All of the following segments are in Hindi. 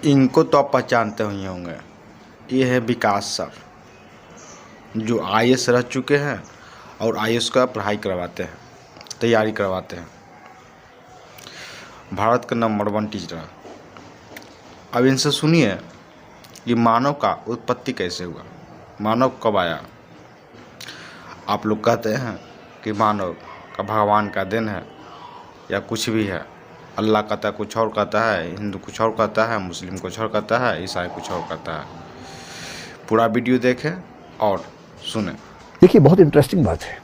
इनको तो आप पहचानते ही होंगे। ये है विकास सर, जो आईएएस रह चुके हैं और आईएएस का पढ़ाई करवाते हैं, तैयारी करवाते हैं। भारत का नंबर 1 टीचर। अब इनसे सुनिए कि मानव का उत्पत्ति कैसे हुआ, मानव कब आया। आप लोग कहते हैं कि मानव का भगवान का दिन है या कुछ भी है। अल्लाह कहता है कुछ और कहता है, हिंदू कुछ और कहता है, मुस्लिम कुछ और कहता है, ईसाई कुछ और कहता है। पूरा वीडियो देखें और सुने। देखिए, बहुत इंटरेस्टिंग बात है।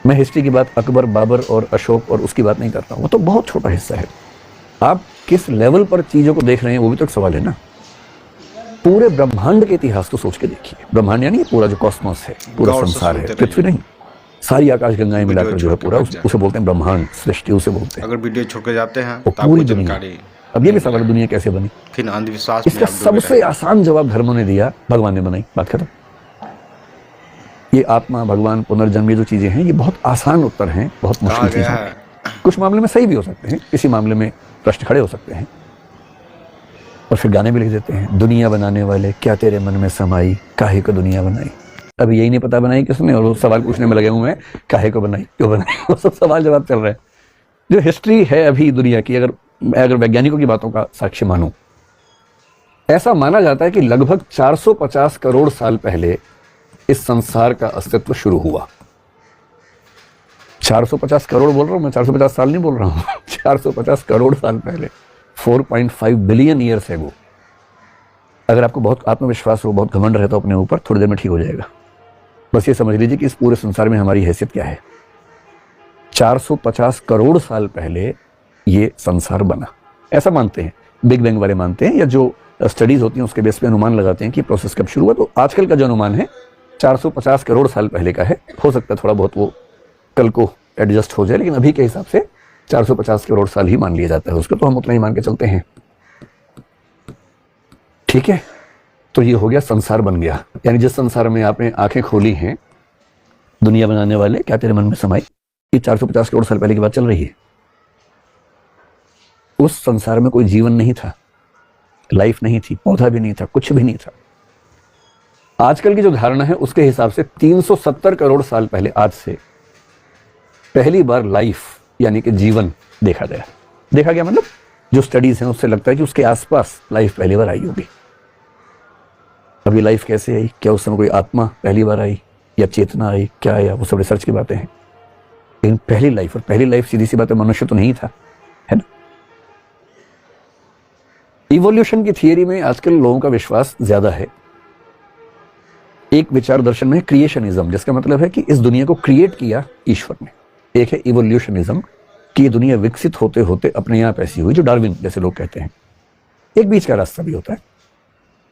मैं हिस्ट्री की बात अकबर, बाबर और अशोक और उसकी बात नहीं करता हूँ, वो तो बहुत छोटा हिस्सा है। आप किस लेवल पर चीज़ों को देख रहे हैं वो भी तो एक सवाल है ना। पूरे ब्रह्मांड के इतिहास को सोच के देखिए। ब्रह्मांड यानी पूरा जो कॉस्मोस है, पूरा संसार है, पृथ्वी नहीं, सारी आकाश गंगाएं मिलाकर जो है पूरा, उसे बोलते हैं ब्रह्मांड, सृष्टि उसे बोलते हैं। अगर वीडियो छोड़ के जाते हैं तो पूरी जानकारी। अब ये भी सवाल है दुनिया कैसे बनी, फिर अंधविश्वास। इसका सबसे आसान जवाब धर्मों ने दिया, भगवान ने बनाई, बात खत्म। ये आत्मा, भगवान, पुनर्जन्म, ये जो चीजें हैं ये बहुत आसान उत्तर हैं, बहुत मुश्किल चीजें हैं। कुछ मामले में सही भी हो सकते हैं, किसी मामले में प्रश्न खड़े हो सकते हैं। और फिर गाने भी लिख देते हैं, दुनिया बनाने वाले क्या तेरे मन में समाई, काहे को दुनिया बनाई। अब यही नहीं पता बनाई किसने, और वो सवाल पूछने में लगे हुए हैं काहे को बनाई, क्यों बनाई, वो सब सवाल जवाब चल रहे हैं। जो हिस्ट्री है अभी दुनिया की, अगर वैज्ञानिकों की बातों का साक्ष्य मानो, ऐसा माना जाता है कि लगभग 450 करोड़ साल पहले इस संसार का अस्तित्व शुरू हुआ। 450 करोड़ बोल रहा हूं मैं, 450 साल नहीं बोल रहा हूं। 450 करोड़ साल पहले, 4.5 बिलियन ईयर्स एगो। अगर आपको बहुत आत्मविश्वास हो, बहुत घमंड रहता हो अपने ऊपर, थोड़ी देर में ठीक हो जाएगा। बस ये समझ लीजिए कि इस पूरे संसार में हमारी हैसियत क्या है। 450 करोड़ साल पहले ये संसार बना, ऐसा मानते हैं, बिग बैंग वाले मानते हैं, या जो स्टडीज होती हैं उसके बेस पे अनुमान लगाते हैं कि प्रोसेस कब शुरू हुआ। तो आजकल का जो अनुमान है 450 करोड़ साल पहले का है। हो सकता है थोड़ा बहुत वो कल को एडजस्ट हो जाए, लेकिन अभी के हिसाब से 450 करोड़ साल ही मान लिया जाता है उसको, तो हम उतना ही मान के चलते हैं। ठीक है, तो ये हो गया, संसार बन गया। यानी जिस संसार में आपने आंखें खोली हैं, दुनिया बनाने वाले क्या तेरे मन में समाई, ये 450 करोड़ साल पहले की बात चल रही है। उस संसार में कोई जीवन नहीं था, लाइफ नहीं थी, पौधा भी नहीं था, कुछ भी नहीं था। आजकल की जो धारणा है उसके हिसाब से 370 करोड़ साल पहले, आज से, पहली बार लाइफ यानी कि जीवन देखा गया। देखा गया मतलब जो स्टडीज हैं उससे लगता है कि उसके आसपास लाइफ पहली बार आई होगी। अब ये लाइफ कैसे आई, क्या उस समय कोई आत्मा पहली बार आई या चेतना आई, क्या आया, वो सब रिसर्च की बातें हैं। लेकिन पहली लाइफ, और पहली लाइफ सीधी सी बात है मनुष्य तो नहीं था, है ना। इवोल्यूशन की थियरी में आजकल लोगों का विश्वास ज्यादा है। एक विचार दर्शन में क्रिएशनिज्म, जिसका मतलब है कि इस दुनिया को क्रिएट किया ईश्वर ने। एक है इवोल्यूशनिज्म कि ये दुनिया विकसित होते होते अपने आप ऐसी हुई, जो डार्विन जैसे लोग कहते हैं। एक बीच का रास्ता भी होता है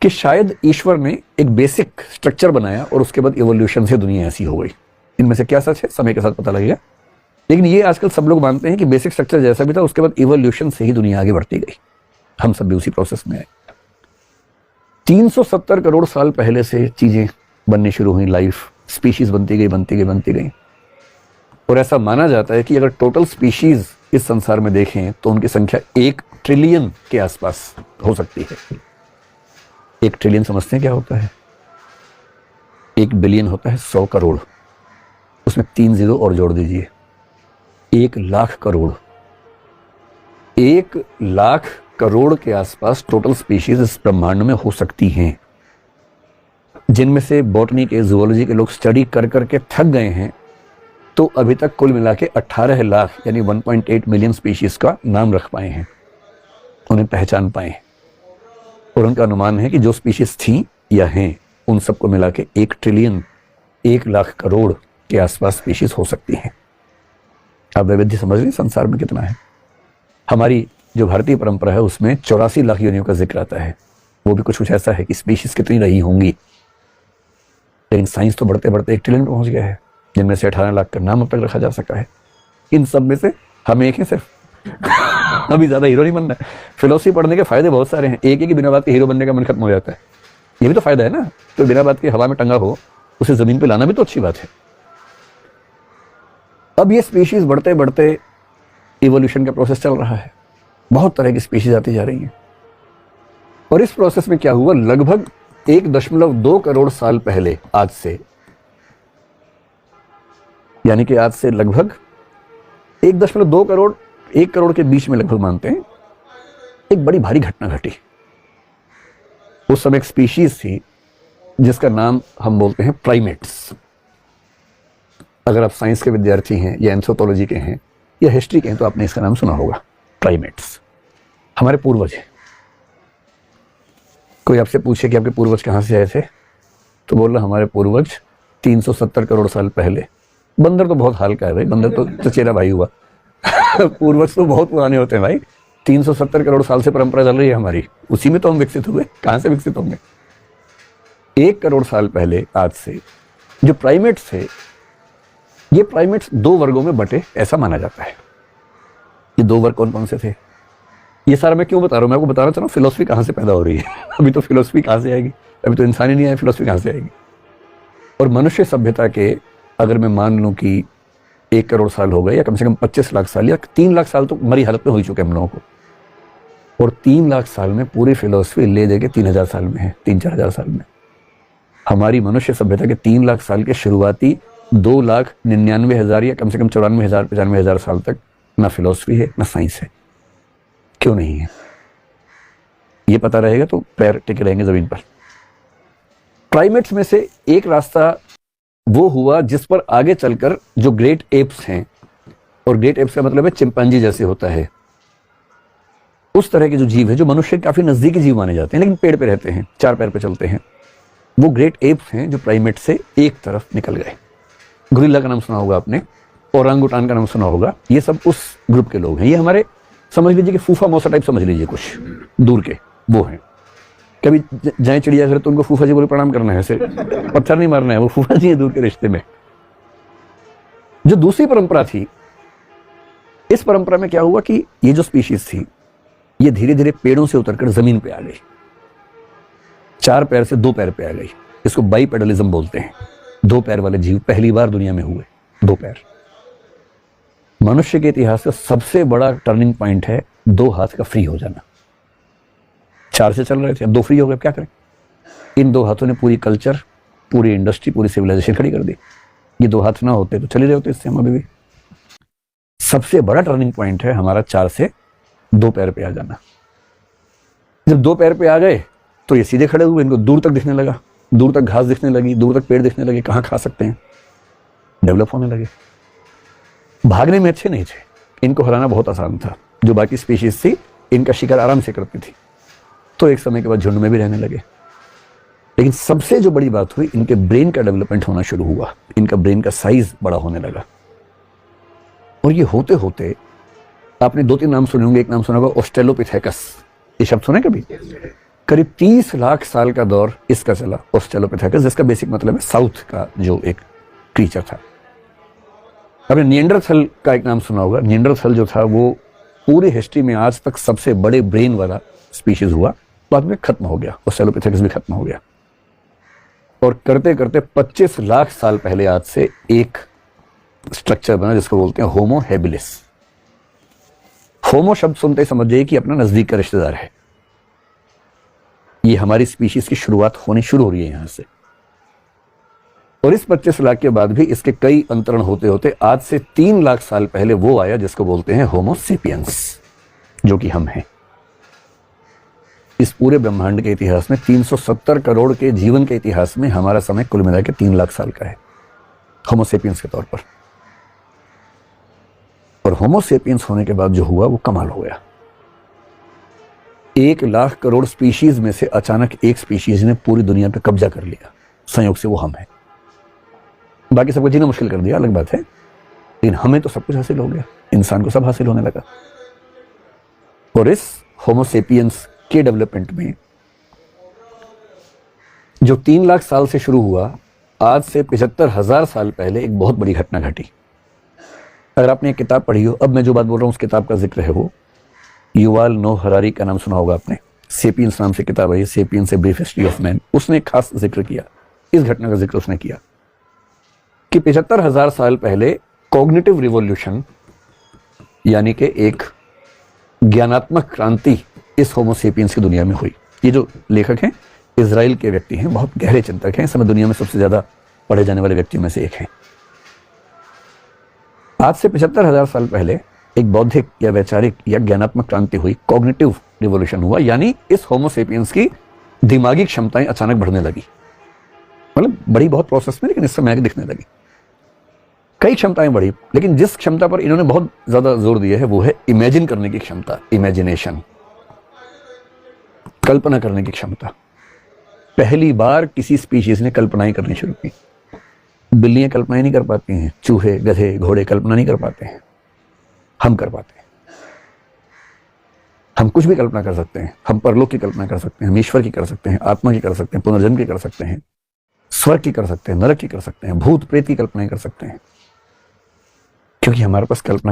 कि शायद ईश्वर ने एक बेसिक स्ट्रक्चर बनाया और उसके बाद इवोल्यूशन से दुनिया ऐसी हो गई। इनमें से क्या सच है समय के साथ पता लगेगा, लेकिन ये आजकल सब लोग मानते हैं कि बेसिक स्ट्रक्चर जैसा भी था उसके बाद इवोल्यूशन से ही दुनिया आगे बढ़ती गई। हम सब भी उसी प्रोसेस में आए। 370 करोड़ साल पहले से चीजें बननी शुरू हुई, लाइफ, स्पीशीज बनती गई, बनती गई, बनती गई। और ऐसा माना जाता है कि अगर टोटल स्पीशीज इस संसार में देखें तो उनकी संख्या 1 ट्रिलियन के आसपास हो सकती है। 1 ट्रिलियन समझते हैं क्या होता है? 1 बिलियन होता है 100 करोड़, उसमें 3 जीरो और जोड़ दीजिए, 1 लाख करोड़। 1 लाख करोड़ के आसपास टोटल स्पीशीज इस ब्रह्मांड में हो सकती हैं, जिनमें से बॉटनी के, जूलॉजी के लोग स्टडी कर करके थक गए हैं। तो अभी तक कुल मिला के 18 लाख यानी 1.8 मिलियन स्पीशीज का नाम रख पाए हैं, उन्हें पहचान पाए हैं। और उनका अनुमान है कि जो स्पीशीज थी या हैं उन सबको मिला के 1 ट्रिलियन, 1 लाख करोड़ के आसपास स्पीशीज हो सकती हैं। आप वैविध्य समझ रहे हैं संसार में कितना है। हमारी जो भारतीय परंपरा है उसमें 84 लाख योनियों का जिक्र आता है। वो भी कुछ ऐसा है कि स्पीशीज कितनी रही होंगी, लेकिन साइंस तो बढ़ते बढ़ते 1 ट्रिलियन पहुंच गया है, जिनमें से 18 लाख का नाम अब तक रखा जा सका है। इन सब में से हम एक हैं सिर्फ। अभी ज्यादा हीरो नहीं बनना है। फिलोसफी पढ़ने के फायदे बहुत सारे हैं। एक ही बिना बात के हीरो बनने का मन खत्म हो जाता है, ये भी तो फायदा है ना। तो बिना बात के हवा में टंगा हो, उसे जमीन पे लाना भी तो अच्छी बात है। अब ये स्पीशीज बढ़ते बढ़ते इवोल्यूशन का प्रोसेस चल रहा है, बहुत तरह की स्पीशीज आती जा रही हैं। और इस प्रोसेस में क्या हुआ, लगभग 1.2 करोड़ साल पहले आज से, यानी कि आज से लगभग 1.2 करोड़ 1 करोड़ के बीच में लगभग मानते हैं, एक बड़ी भारी घटना घटी। उस समय एक स्पीशीज थी जिसका नाम हम बोलते हैं प्राइमेट्स। अगर आप साइंस के विद्यार्थी हैं या एंथ्रोपोलॉजी के हैं या हिस्ट्री के हैं तो आपने इसका नाम सुना होगा, प्राइमेट्स। हमारे पूर्वज हैं। कोई आपसे पूछे कि आपके पूर्वज कहाँ से आए थे, तो बोल रहा हमारे पूर्वज 370 करोड़ साल पहले। बंदर तो बहुत हाल का है भाई, बंदर तो चचेरा भाई हुआ। पूर्वज तो बहुत पुराने होते हैं भाई। 370 करोड़ साल से परंपरा चल रही है हमारी, उसी में तो हम विकसित हुए। कहाँ से विकसित होंगे? 1 करोड़ साल पहले आज से जो प्राइमेट्स थे, ये प्राइमेट्स 2 वर्गों में बटे ऐसा माना जाता है। ये 2 वर्ग कौन कौन से थे? ये सारा मैं क्यों बता रहा हूँ? मैं आपको बताना चाह रहा हूँ फिलोसफी कहाँ से पैदा हो रही है। अभी तो फिलोसफी कहाँ से आएगी? अभी तो इंसान ही नहीं आया, फिलोसफी कहाँ से आएगी? और मनुष्य सभ्यता के अगर मैं मान लूँ कि 1 करोड़ साल हो गए या कम से कम 25 लाख साल या 3 लाख साल तो मरी हालत में हो ही चुके हम लोगों को, और 3 लाख साल में पूरी फिलोसफी ले दे के 3000 साल में है, 3-4 हजार साल में। हमारी मनुष्य सभ्यता के 3 लाख साल के शुरुआती 2,99,000 या कम से कम 94,000-95,000 साल तक ना फिलोसफी है ना साइंस है। क्यों नहीं है? ये पता रहेगा तो पैर टिके रहेंगे जमीन पर। प्राइमेट्स में से एक रास्ता वो हुआ जिस पर आगे चलकर जो ग्रेट एप्स हैं, और ग्रेट एप्स का मतलब है चिंपांजी जैसे होता है, उस तरह के जो जीव है जो मनुष्य के काफी नजदीकी जीव माने जाते हैं लेकिन पेड़ पे रहते हैं, 4 पैर पे चलते हैं, वो ग्रेट एप्स हैं जो प्राइमेट से एक तरफ निकल गए। गोरिल्ला का नाम सुना होगा आपने, ओरांगुटान का नाम सुना होगा। ये सब उस ग्रुप के लोग हैं। ये हमारे समझ लीजिए कि फूफा मौसा टाइप समझ लीजिए, कुछ दूर के वो हैं। कभी जाए चिड़ियाघर तो उनको फूफा जी बोले प्रणाम करना है, ऐसे पत्थर नहीं मारना है, वो फूफा जी है दूर के रिश्ते में। जो दूसरी परंपरा थी, इस परंपरा में क्या हुआ कि ये जो स्पीशीज थी ये धीरे धीरे पेड़ों से उतरकर जमीन पे आ गई, 4 पैर से 2 पैर पे आ गई। इसको बाइपेडलिज्म बोलते हैं। 2 पैर वाले जीव पहली बार दुनिया में हुए, 2 पैर। मनुष्य के इतिहास का सबसे बड़ा टर्निंग पॉइंट है 2 हाथ का फ्री हो जाना। 4 से चल रहे थे, अब 2 फ्री हो गए, अब क्या करें? इन 2 हाथों ने पूरी कल्चर, पूरी इंडस्ट्री, पूरी सिविलाइजेशन खड़ी कर दी। ये 2 हाथ ना होते तो चले रहे होते इससे हम अभी भी। सबसे बड़ा टर्निंग पॉइंट है हमारा 4 से 2 पैर पे आ जाना। जब 2 पैर पे आ गए तो ये सीधे खड़े हुए, इनको दूर तक दिखने लगा, दूर तक घास दिखने लगी, दूर तक पेड़ दिखने लगे, कहाँ खा सकते हैं, डेवलप होने लगे। भागने में अच्छे नहीं थे, इनको हराना बहुत आसान था। जो बाकी स्पीशीज थी इनका शिकार आराम से करती थी, तो एक समय के बाद झुंड में भी रहने लगे। लेकिन सबसे जो बड़ी बात हुई, इनके ब्रेन का डेवलपमेंट होना शुरू हुआ, इनका ब्रेन का साइज बड़ा होने लगा। और ये होते होते आपने 2-3 नाम सुने होंगे। एक नाम सुना होगा ऑस्ट्रेलोपिथेकस, ये शब्द सुने कभी? करीब 30 लाख साल का दौर इसका चला, ऑस्ट्रेलोपिथेकस, जिसका बेसिक मतलब है साउथ का जो एक क्रीचर था। आपने निएंडरथल का एक नाम सुना होगा। निएंडरथल जो था वो पूरी हिस्ट्री में आज तक सबसे बड़े ब्रेन वाला स्पीशीज हुआ, बाद में खत्म हो गया, ऑस्ट्रेलोपिथेकस भी खत्म हो गया। और करते करते 25 लाख साल पहले आज से एक स्ट्रक्चर बना जिसको बोलते हैं होमो हैबिलिस। होमो शब्द सुनते ही समझ जाइए कि अपना नजदीक का रिश्तेदार है। ये हमारी स्पीशीज की शुरुआत होनी शुरू हो रही है यहां से। और इस 25 लाख के बाद भी इसके कई अंतरण होते होते आज से 3 लाख साल पहले वो आया जिसको बोलते हैं होमो सेपियंस, जो कि हम हैं। इस पूरे ब्रह्मांड के इतिहास में 370 करोड़ के जीवन के इतिहास में हमारा समय कुल मिला के 3 लाख साल का है होमो सेपियंस के तौर पर। और होमो सेपियंस होने के बाद जो हुआ वो कमाल हो गया। 1 लाख करोड़ स्पीशीज में से अचानक एक स्पीशीज ने पूरी दुनिया पे कब्जा कर लिया। संयोग से वो हम हैं। बाकी सबको जीना मुश्किल कर दिया, अलग बात है, लेकिन हमें तो सब कुछ हासिल हो गया, इंसान को सब हासिल होने लगा। और इस होमो सेपियंस के डेवलपमेंट में जो 3 लाख साल से शुरू हुआ, आज से 75,000 साल पहले एक बहुत बड़ी घटना घटी। अगर आपने एक किताब पढ़ी हो, अब मैं जो बात बोल रहा हूं उस किताब का जिक्र है, वो युवाल नोह हरारी का नाम सुना होगा आपने। सेपियंस नाम से किताब है, sapiens a brief history of man. उसने खास जिक्र किया, इस घटना का जिक्र उसने किया कि 75,000 साल पहले कॉग्निटिव रिवॉल्यूशन यानी कि एक ज्ञानात्मक क्रांति इस होमो सेपियंस की दुनिया में हुई। ये जो लेखक हैं इजराइल के व्यक्ति हैं, बहुत गहरे चिंतक हैं, इस समय दुनिया में सबसे ज्यादा पढ़े जाने वाले व्यक्तियों में से एक हैं। आज से 75,000 साल पहले एक बौद्धिक या वैचारिक या ज्ञानात्मक क्रांति हुई, कॉग्निटिव रिवोल्यूशन हुआ, यानी इस होमो सेपियंस की दिमागी क्षमताएं अचानक बढ़ने लगी। मतलब बड़ी बहुत प्रोसेस में, लेकिन इस समय आगे दिखने लगी। कई क्षमताएं बढ़ी, लेकिन जिस क्षमता पर इन्होंने बहुत ज्यादा जोर दिया है वो है इमेजिन करने की क्षमता, इमेजिनेशन, कल्पना करने की क्षमता। पहली बार किसी स्पीशीज ने कल्पनाएं करनी शुरू की। बिल्लियां कल्पनाएं नहीं कर पाती हैं, चूहे, गधे, घोड़े कल्पना नहीं कर पाते हैं, हम कर पाते हैं। हम कुछ भी कल्पना कर सकते हैं। हम परलोक की कल्पना कर सकते हैं, हम ईश्वर की कर सकते हैं, आत्मा की कर सकते हैं, पुनर्जन्म की कर सकते हैं, स्वर्ग की कर सकते हैं, नरक की कर सकते हैं, भूत प्रेत की कल्पना कर सकते हैं, क्योंकि हमारे पास कल्पना